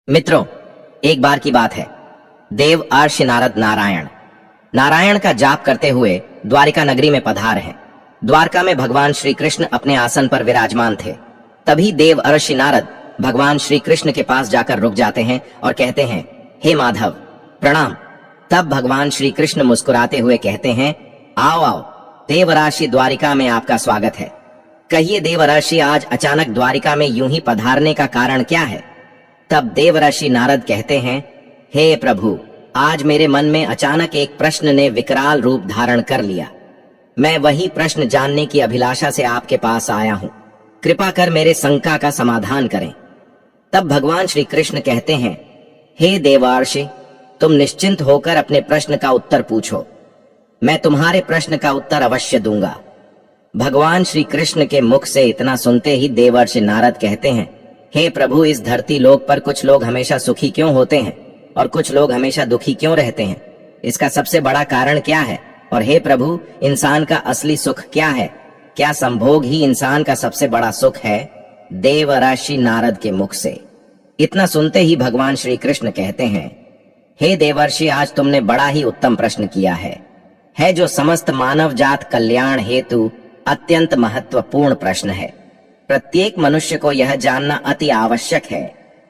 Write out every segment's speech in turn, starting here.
मित्रों, एक बार की बात है। देव अर्ष नारद नारायण का जाप करते हुए द्वारिका नगरी में पधार हैं। द्वारका में भगवान श्री कृष्ण अपने आसन पर विराजमान थे। तभी देव अर्ष नारद भगवान श्री कृष्ण के पास जाकर रुक जाते हैं और कहते हैं, हे माधव, प्रणाम। तब भगवान श्री कृष्ण मुस्कुराते हुए कहते हैं, आओ आओ, देवराशि द्वारिका में आपका स्वागत है। कहिए देवराशि, आज अचानक द्वारिका में यूं ही पधारने का कारण क्या है? तब देवऋषि नारद कहते हैं, हे प्रभु, आज मेरे मन में अचानक एक प्रश्न ने विकराल रूप धारण कर लिया। मैं वही प्रश्न जानने की अभिलाषा से आपके पास आया हूं। कृपा कर मेरे शंका का समाधान करें। तब भगवान श्री कृष्ण कहते हैं, हे देवर्षि, तुम निश्चिंत होकर अपने प्रश्न का उत्तर पूछो। मैं तुम्हारे प्रश्न का उत्तर अवश्य दूंगा। भगवान श्री कृष्ण के मुख से इतना सुनते ही देवर्षि नारद कहते हैं, हे प्रभु, इस धरती लोक पर कुछ लोग हमेशा सुखी क्यों होते हैं और कुछ लोग हमेशा दुखी क्यों रहते हैं? इसका सबसे बड़ा कारण क्या है? और हे प्रभु, इंसान का असली सुख क्या है? क्या संभोग ही इंसान का सबसे बड़ा सुख है? देवर्षि नारद के मुख से इतना सुनते ही भगवान श्री कृष्ण कहते हैं, हे देवर्षि, आज तुमने बड़ा ही उत्तम प्रश्न किया है जो समस्त मानव जात कल्याण हेतु अत्यंत महत्वपूर्ण प्रश्न है। प्रत्येक मनुष्य को यह जानना अति आवश्यक है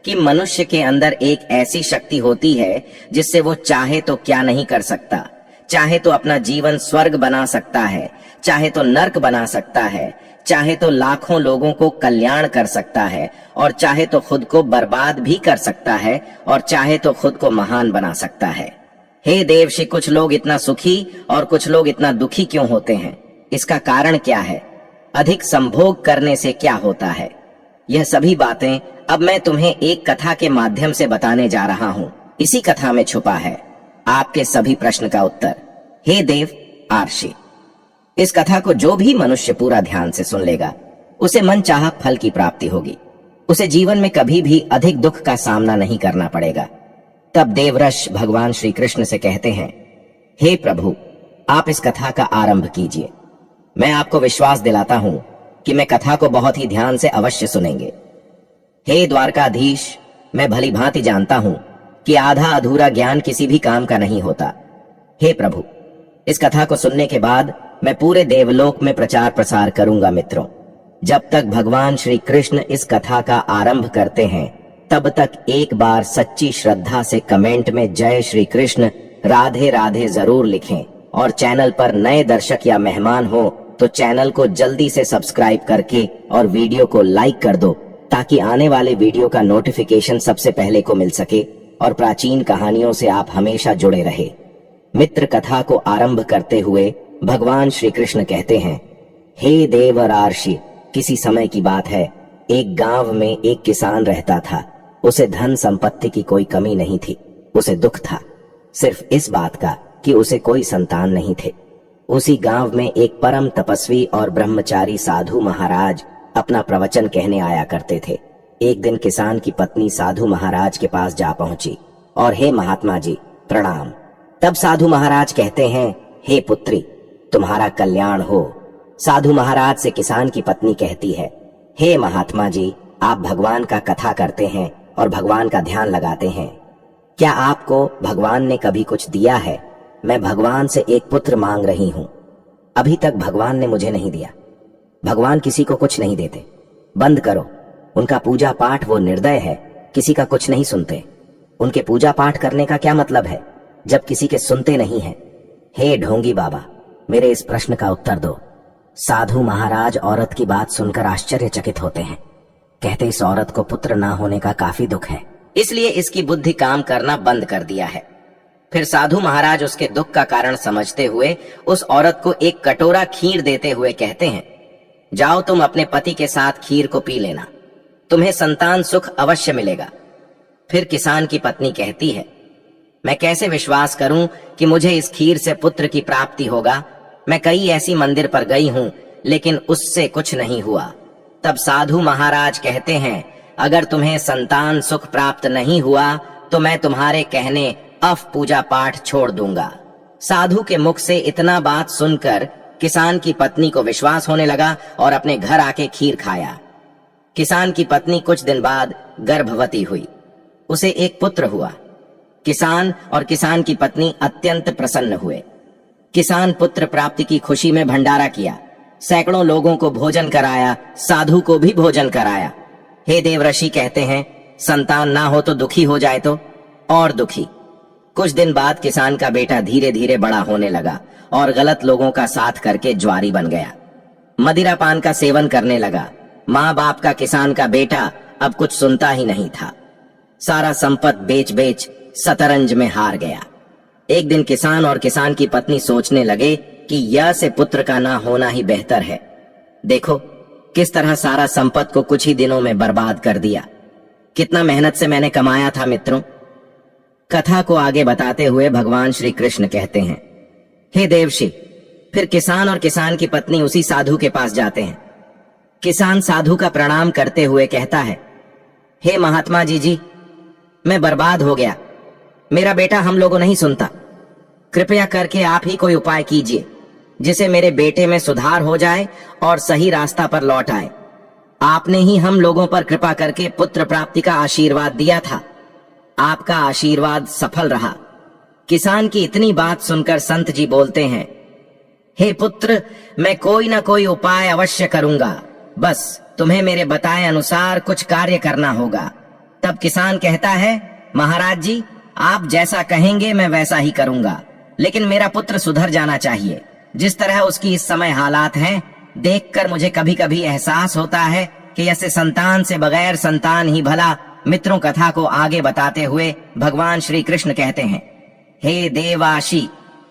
कि मनुष्य के अंदर एक ऐसी शक्ति होती है जिससे वो चाहे तो क्या नहीं कर सकता। चाहे तो अपना जीवन स्वर्ग बना सकता है, चाहे तो नर्क बना सकता है, चाहे तो लाखों लोगों को कल्याण कर सकता है, और चाहे तो खुद को बर्बाद भी कर सकता है, और चाहे तो खुद को महान बना सकता है। हे देवऋषि, कुछ लोग इतना सुखी और कुछ लोग इतना दुखी क्यों होते हैं? इसका कारण क्या है? अधिक संभोग करने से क्या होता है? यह सभी बातें अब मैं तुम्हें एक कथा के माध्यम से बताने जा रहा हूँ। इसी कथा में छुपा है आपके सभी प्रश्न का उत्तर। हे देव आर्षि, इस कथा को जो भी मनुष्य पूरा ध्यान से सुन लेगा, उसे मनचाहा फल की प्राप्ति होगी। उसे जीवन में कभी भी अधिक दुख का सामना नहीं करना पड़ेगा। तब देवऋषि भगवान श्री कृष्ण से कहते हैं, हे प्रभु, आप इस कथा का आरंभ कीजिए। मैं आपको विश्वास दिलाता हूं कि मैं कथा को बहुत ही ध्यान से अवश्य सुनेंगे। हे द्वारकाधीश, मैं भली भांति जानता हूं कि आधा अधूरा ज्ञान किसी भी काम का नहीं होता। हे प्रभु, इस कथा को सुनने के बाद मैं पूरे देवलोक में प्रचार प्रसार करूंगा। मित्रों, जब तक भगवान श्री कृष्ण इस कथा का आरंभ करते हैं, तब तक एक बार सच्ची श्रद्धा से कमेंट में जय श्री कृष्ण, राधे राधे जरूर लिखें। और चैनल पर नए दर्शक या मेहमान हो तो चैनल को जल्दी से सब्सक्राइब करके और वीडियो को लाइक कर दो, ताकि आने वाले वीडियो का नोटिफिकेशन सबसे पहले को मिल सके और प्राचीन कहानियों से आप हमेशा जुड़े रहे। मित्र, कथा को आरंभ करते हुए भगवान श्री कृष्ण कहते हैं, हे देवर्षि, किसी समय की बात है, एक गांव में एक किसान रहता था। उसे धन संपत्ति की कोई कमी नहीं थी। उसे दुख था सिर्फ इस बात का कि उसे कोई संतान नहीं थे। उसी गांव में एक परम तपस्वी और ब्रह्मचारी साधु महाराज अपना प्रवचन कहने आया करते थे। एक दिन किसान की पत्नी साधु महाराज के पास जा पहुंची और हे महात्मा जी, प्रणाम। तब साधु महाराज कहते हैं, हे पुत्री, तुम्हारा कल्याण हो। साधु महाराज से किसान की पत्नी कहती है, हे महात्मा जी, आप भगवान का कथा करते हैं और भगवान का ध्यान लगाते हैं। क्या आपको भगवान ने कभी कुछ दिया है? मैं भगवान से एक पुत्र मांग रही हूं। अभी तक भगवान ने मुझे नहीं दिया। भगवान किसी को कुछ नहीं देते। बंद करो उनका पूजा पाठ, वो निर्दय है, किसी का कुछ नहीं सुनते। उनके पूजा पाठ करने का क्या मतलब है जब किसी के सुनते नहीं है? हे ढोंगी बाबा, मेरे इस प्रश्न का उत्तर दो। साधु महाराज औरत की बात सुनकर आश्चर्यचकित होते हैं। कहते, इस औरत को पुत्र ना होने का काफी दुख है, इसलिए इसकी बुद्धि काम करना बंद कर दिया है। फिर साधु महाराज उसके दुख का कारण समझते हुए उस औरत को एक कटोरा खीर देते हुए कहते हैं, जाओ तुम अपने पति के साथ खीर को पी लेना, तुम्हें संतान सुख अवश्य मिलेगा। फिर किसान की पत्नी कहती है, मैं कैसे विश्वास करूं कि मुझे इस खीर से पुत्र की प्राप्ति होगा? मैं कई ऐसी मंदिर पर गई हूं, लेकिन उससे कुछ नहीं हुआ। तब साधु महाराज कहते हैं, अगर तुम्हें संतान सुख प्राप्त नहीं हुआ तो मैं तुम्हारे कहने अफ पूजा पाठ छोड़ दूंगा। साधु के मुख से इतना बात सुनकर किसान की पत्नी को विश्वास होने लगा और अपने घर आके खीर खाया। किसान की पत्नी कुछ दिन बाद गर्भवती हुई। उसे एक पुत्र हुआ। किसान और किसान की पत्नी अत्यंत प्रसन्न हुए। किसान पुत्र प्राप्ति की खुशी में भंडारा किया, सैकड़ों लोगों को भोजन कराया, साधु को भी भोजन कराया। हे देवऋषि कहते हैं, संतान ना हो तो दुखी हो जाए तो और दुखी। कुछ दिन बाद किसान का बेटा धीरे धीरे बड़ा होने लगा और गलत लोगों का साथ करके ज्वारी बन गया। मदिरा पान का सेवन करने लगा। माँ बाप का किसान का बेटा अब कुछ सुनता ही नहीं था। सारा संपत्त बेच बेच शतरंज में हार गया। एक दिन किसान और किसान की पत्नी सोचने लगे कि यह से पुत्र का ना होना ही बेहतर है। देखो किस तरह सारा संपत्त को कुछ ही दिनों में बर्बाद कर दिया। कितना मेहनत से मैंने कमाया था मित्रों। कथा को आगे बताते हुए भगवान श्री कृष्ण कहते हैं, हे देवऋषि, फिर किसान और किसान की पत्नी उसी साधु के पास जाते हैं। किसान साधु का प्रणाम करते हुए कहता है, हे महात्मा जी, मैं बर्बाद हो गया। मेरा बेटा हम लोगों नहीं सुनता। कृपया करके आप ही कोई उपाय कीजिए जिसे मेरे बेटे में सुधार हो जाए और सही रास्ता पर लौट आए। आपने ही हम लोगों पर कृपा करके पुत्र प्राप्ति का आशीर्वाद दिया था। आपका आशीर्वाद सफल रहा। किसान की इतनी बात सुनकर संत जी बोलते हैं, हे पुत्र, मैं कोई ना कोई उपाय अवश्य करूंगा, बस तुम्हें मेरे बताए अनुसार कुछ कार्य करना होगा। तब किसान कहता है, महाराज जी, आप जैसा कहेंगे मैं वैसा ही करूंगा, लेकिन मेरा पुत्र सुधर जाना चाहिए। जिस तरह उसकी इस समय हालात हैं, देखकर मुझे कभी कभी एहसास होता है कि ऐसे संतान से बगैर संतान ही भला। मित्रों, कथा को आगे बताते हुए भगवान श्री कृष्ण कहते हैं, हे देवाशी,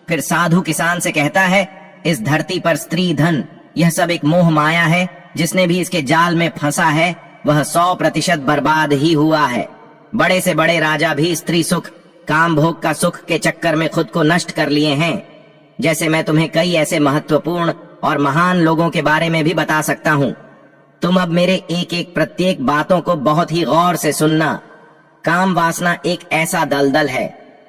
फिर साधु किसान से कहता है, इस धरती पर स्त्री धन यह सब एक मोह माया है। जिसने भी इसके जाल में फंसा है वह 100% बर्बाद ही हुआ है। बड़े से बड़े राजा भी स्त्री सुख, काम भोग का सुख के चक्कर में खुद को नष्ट कर लिए हैं। जैसे मैं तुम्हें कई ऐसे महत्वपूर्ण और महान लोगों के बारे में भी बता सकता हूँ। तुम अब मेरे एक एक प्रत्येक बातों को बहुत ही गौर से सुनना। काम वासना एक ऐसा दलदल है,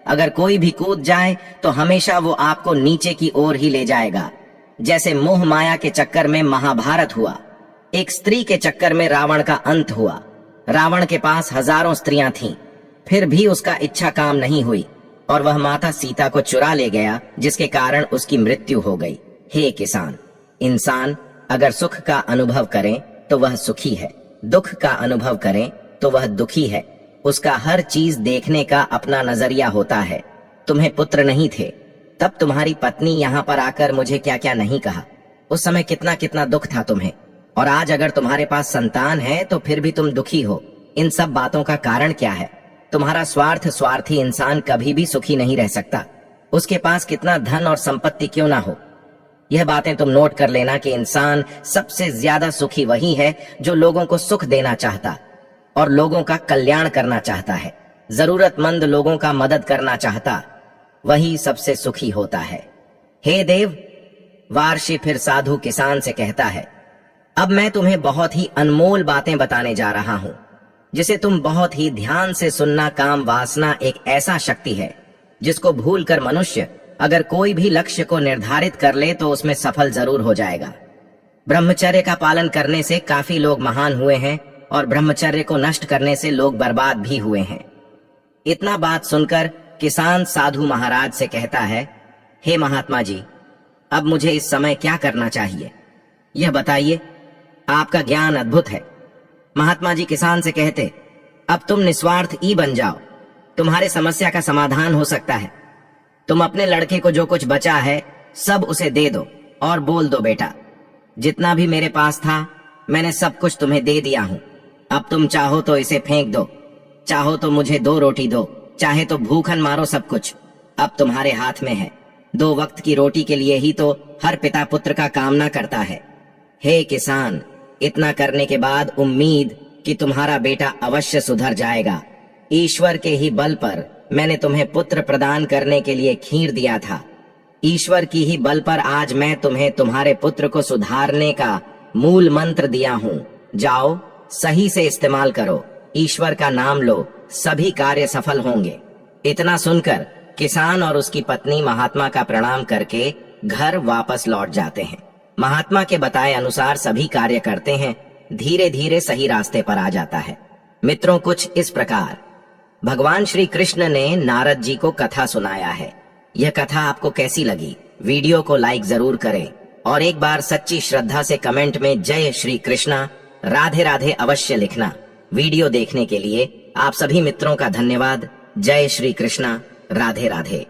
अगर कोई भी कूद जाए तो हमेशा वो आपको नीचे की ओर ही ले जाएगा। जैसे मोह माया के चक्कर में महाभारत हुआ, एक स्त्री के चक्कर में रावण का अंत हुआ। रावण के पास हजारों स्त्रियां थीं, फिर भी उसका इच्छा काम नहीं हुई और वह माता सीता को चुरा ले गया, जिसके कारण उसकी मृत्यु हो गई। हे किसान, इंसान अगर सुख का अनुभव करें तो वह सुखी है, दुख का अनुभव करें तो वह दुखी है। उसका हर चीज देखने का अपना नजरिया होता है। तुम्हें पुत्र नहीं थे, तब तुम्हारी पत्नी यहाँ पर आकर मुझे क्या क्या नहीं कहा। उस समय कितना कितना दुख था तुम्हें, और आज अगर तुम्हारे पास संतान है तो फिर भी तुम दुखी हो। इन सब बातों का कारण क्या है? तुम्हारा स्वार्थी इंसान कभी भी सुखी नहीं रह सकता, उसके पास कितना धन और संपत्ति क्यों ना हो। यह बातें तुम नोट कर लेना कि इंसान सबसे ज्यादा सुखी वही है जो लोगों को सुख देना चाहता और लोगों का कल्याण करना चाहता है, जरूरतमंद लोगों का मदद करना चाहता, वही सबसे सुखी होता है। हे देव, वार्षि फिर साधु किसान से कहता है, अब मैं तुम्हें बहुत ही अनमोल बातें बताने जा रहा हूं, जिसे तुम बहुत ही ध्यान से सुनना। काम वासना एक ऐसा शक्ति है जिसको भूलकर मनुष्य अगर कोई भी लक्ष्य को निर्धारित कर ले तो उसमें सफल जरूर हो जाएगा। ब्रह्मचर्य का पालन करने से काफी लोग महान हुए हैं और ब्रह्मचर्य को नष्ट करने से लोग बर्बाद भी हुए हैं। इतना बात सुनकर किसान साधु महाराज से कहता है, हे महात्मा जी, अब मुझे इस समय क्या करना चाहिए, यह बताइए। आपका ज्ञान अद्भुत है। महात्मा जी किसान से कहते, अब तुम निस्वार्थ ही बन जाओ, तुम्हारे समस्या का समाधान हो सकता है। तुम अपने लड़के को जो कुछ बचा है सब उसे दे दो और बोल दो, बेटा, जितना भी मेरे पास था मैंने सब कुछ तुम्हें दे दिया हूं। अब तुम चाहो तो इसे फेंक दो, चाहो तो मुझे 2 रोटी दो, चाहे तो भूखन मारो, सब कुछ अब तुम्हारे हाथ में है। 2 वक्त की रोटी के लिए ही तो हर पिता पुत्र का कामना करता है। हे किसान, इतना करने के बाद उम्मीद कि तुम्हारा बेटा अवश्य सुधर जाएगा। ईश्वर के ही बल पर मैंने तुम्हें पुत्र प्रदान करने के लिए खीर दिया था। ईश्वर की ही बल पर आज मैं तुम्हें तुम्हारे पुत्र को सुधारने का मूल मंत्र दिया हूँ। जाओ, सही से इस्तेमाल करो, ईश्वर का नाम लो, सभी कार्य सफल होंगे। इतना सुनकर किसान और उसकी पत्नी महात्मा का प्रणाम करके घर वापस लौट जाते हैं। महात्मा के बताए अनुसार सभी कार्य करते हैं, धीरे धीरे सही रास्ते पर आ जाता है। मित्रों, कुछ इस प्रकार भगवान श्री कृष्ण ने नारद जी को कथा सुनाया है। यह कथा आपको कैसी लगी? वीडियो को लाइक जरूर करें और एक बार सच्ची श्रद्धा से कमेंट में जय श्री कृष्णा राधे राधे अवश्य लिखना। वीडियो देखने के लिए आप सभी मित्रों का धन्यवाद। जय श्री कृष्णा राधे राधे।